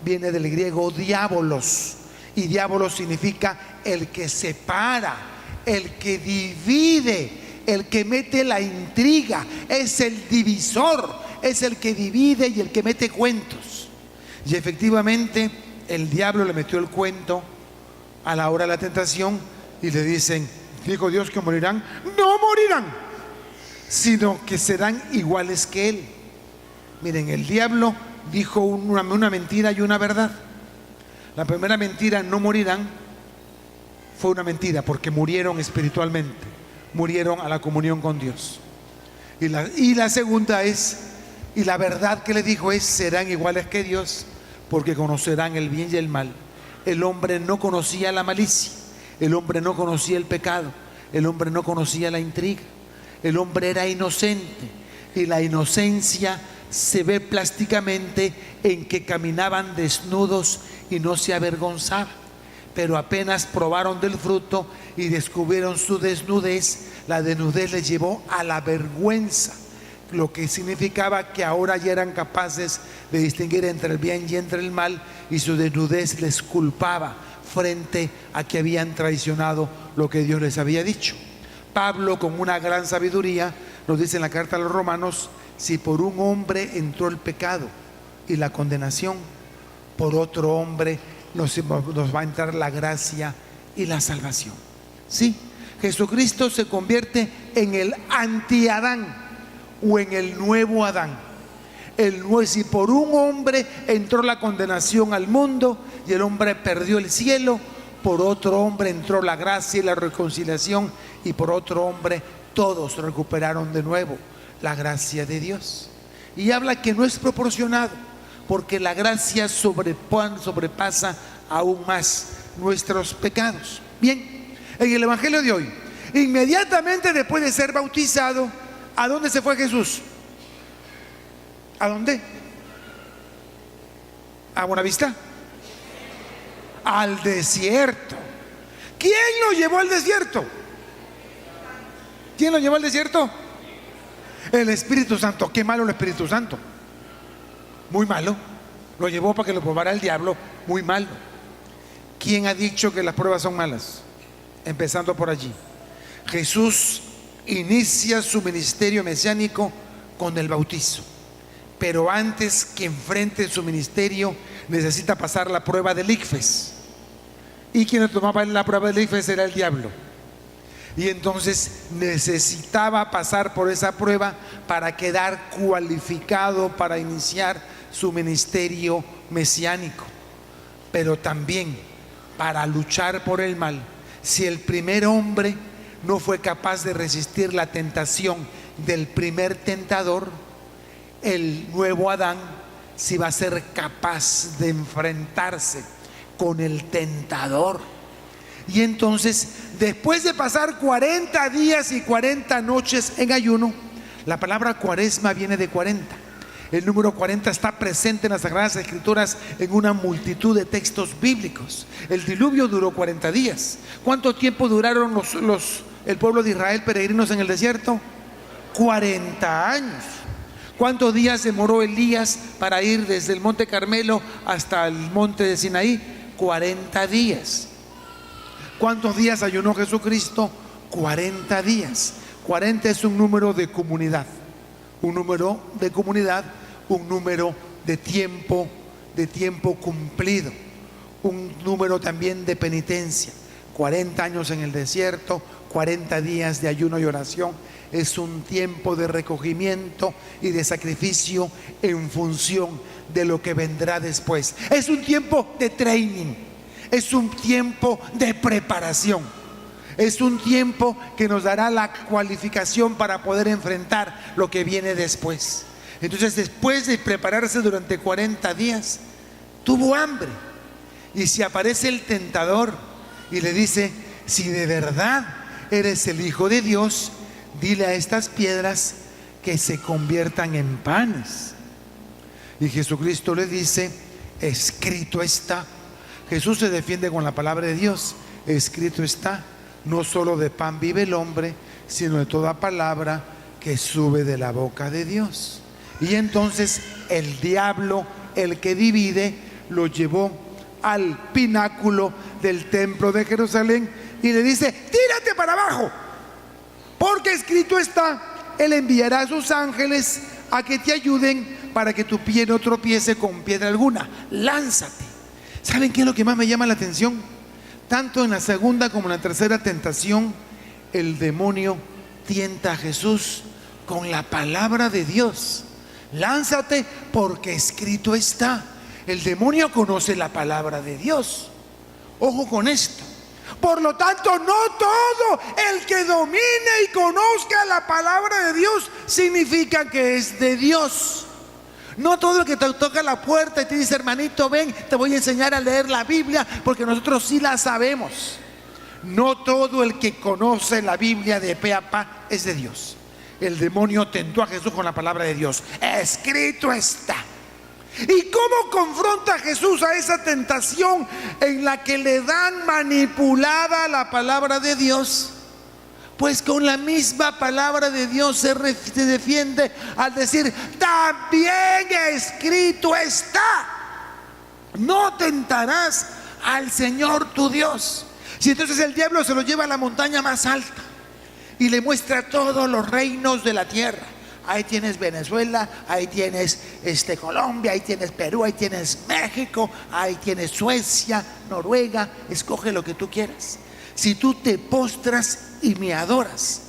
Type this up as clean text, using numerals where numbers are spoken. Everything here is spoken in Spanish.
viene del griego diabolos, y diabolos significa el que separa, el que divide, el que mete la intriga, es el divisor, es el que divide y el que mete cuentos. Y efectivamente el diablo le metió el cuento a la hora de la tentación y le dicen: dijo Dios que morirán. No morirán, sino que serán iguales que Él. Miren, el diablo dijo una mentira y una verdad. La primera mentira, no morirán, fue una mentira porque murieron espiritualmente, murieron a la comunión con Dios. Y la segunda es, y la verdad que le dijo es: serán iguales que Dios porque conocerán el bien y el mal. El hombre no conocía la malicia, el hombre no conocía el pecado, el hombre no conocía la intriga, el hombre era inocente, y la inocencia se ve plásticamente en que caminaban desnudos y no se avergonzaban. Pero apenas probaron del fruto y descubrieron su desnudez, la desnudez les llevó a la vergüenza, lo que significaba que ahora ya eran capaces de distinguir entre el bien y entre el mal, y su desnudez les culpaba frente a que habían traicionado lo que Dios les había dicho. Pablo, con una gran sabiduría, nos dice en la carta a los Romanos: si por un hombre entró el pecado y la condenación, por otro hombre nos va a entrar la gracia y la salvación. Sí, Jesucristo se convierte en el anti-Adán o en el nuevo Adán. Si por un hombre entró la condenación al mundo y el hombre perdió el cielo, por otro hombre entró la gracia y la reconciliación, y por otro hombre todos recuperaron de nuevo la gracia de Dios. Y habla que no es proporcionado, porque la gracia sobrepasa aún más nuestros pecados. Bien, en el Evangelio de hoy, inmediatamente después de ser bautizado, ¿a dónde se fue Jesús? ¿A dónde? ¿A Buenavista? Al desierto. ¿Quién lo llevó al desierto? ¿Quién lo llevó al desierto? El Espíritu Santo. Qué malo el Espíritu Santo. Muy malo. Lo llevó para que lo probara el diablo. Muy malo. ¿Quién ha dicho que las pruebas son malas? Empezando por allí. Jesús inicia su ministerio mesiánico con el bautizo, pero antes que enfrente su ministerio necesita pasar la prueba del ICFES, y quien tomaba la prueba del ICFES era el diablo, y entonces necesitaba pasar por esa prueba para quedar cualificado para iniciar su ministerio mesiánico, pero también para luchar por el mal. Si el primer hombre no fue capaz de resistir la tentación del primer tentador, el nuevo Adán sí va a ser capaz de enfrentarse con el tentador. Y entonces, después de pasar 40 días y 40 noches en ayuno, la palabra cuaresma viene de 40. El número 40 está presente en las Sagradas Escrituras en una multitud de textos bíblicos. El diluvio duró 40 días. ¿Cuánto tiempo duraron el pueblo de Israel peregrinos en el desierto? 40 años. ¿Cuántos días demoró Elías para ir desde el monte Carmelo hasta el monte de Sinaí? 40 días. ¿Cuántos días ayunó Jesucristo? 40 días. 40 es un número de comunidad. Un número de comunidad, un número de tiempo cumplido. Un número también de penitencia. 40 años en el desierto, 40 días de ayuno y oración. Es un tiempo de recogimiento y de sacrificio en función de lo que vendrá después. Es un tiempo de training, es un tiempo de preparación, es un tiempo que nos dará la cualificación para poder enfrentar lo que viene después. Entonces, después de prepararse durante 40 días, tuvo hambre. Y si aparece el tentador y le dice: si de verdad eres el Hijo de Dios, dile a estas piedras que se conviertan en panes. Y Jesucristo le dice: escrito está. Jesús se defiende con la palabra de Dios. Escrito está: no solo de pan vive el hombre, sino de toda palabra que sube de la boca de Dios. Y entonces el diablo, el que divide, lo llevó al pináculo del templo de Jerusalén y le dice: tírate para abajo, porque escrito está, Él enviará a sus ángeles a que te ayuden para que tu pie no tropiece con piedra alguna. Lánzate. ¿Saben qué es lo que más me llama la atención? Tanto en la segunda como en la tercera tentación, el demonio tienta a Jesús con la palabra de Dios. Lánzate porque escrito está. El demonio conoce la palabra de Dios. Ojo con esto. Por lo tanto, no todo el que domine y conozca la palabra de Dios significa que es de Dios. No todo el que te toca la puerta y te dice: hermanito, ven, te voy a enseñar a leer la Biblia, porque nosotros sí la sabemos. No todo el que conoce la Biblia de pe a pa es de Dios. El demonio tentó a Jesús con la palabra de Dios. Escrito está. ¿Y cómo confronta Jesús a esa tentación en la que le dan manipulada la palabra de Dios? Pues con la misma palabra de Dios se defiende al decir: también escrito está, no tentarás al Señor tu Dios. Si entonces el diablo se lo lleva a la montaña más alta y le muestra todos los reinos de la tierra. Ahí tienes Venezuela, ahí tienes Colombia, ahí tienes Perú, ahí tienes México, ahí tienes Suecia, Noruega. Escoge lo que tú quieras. Si tú te postras y me adoras,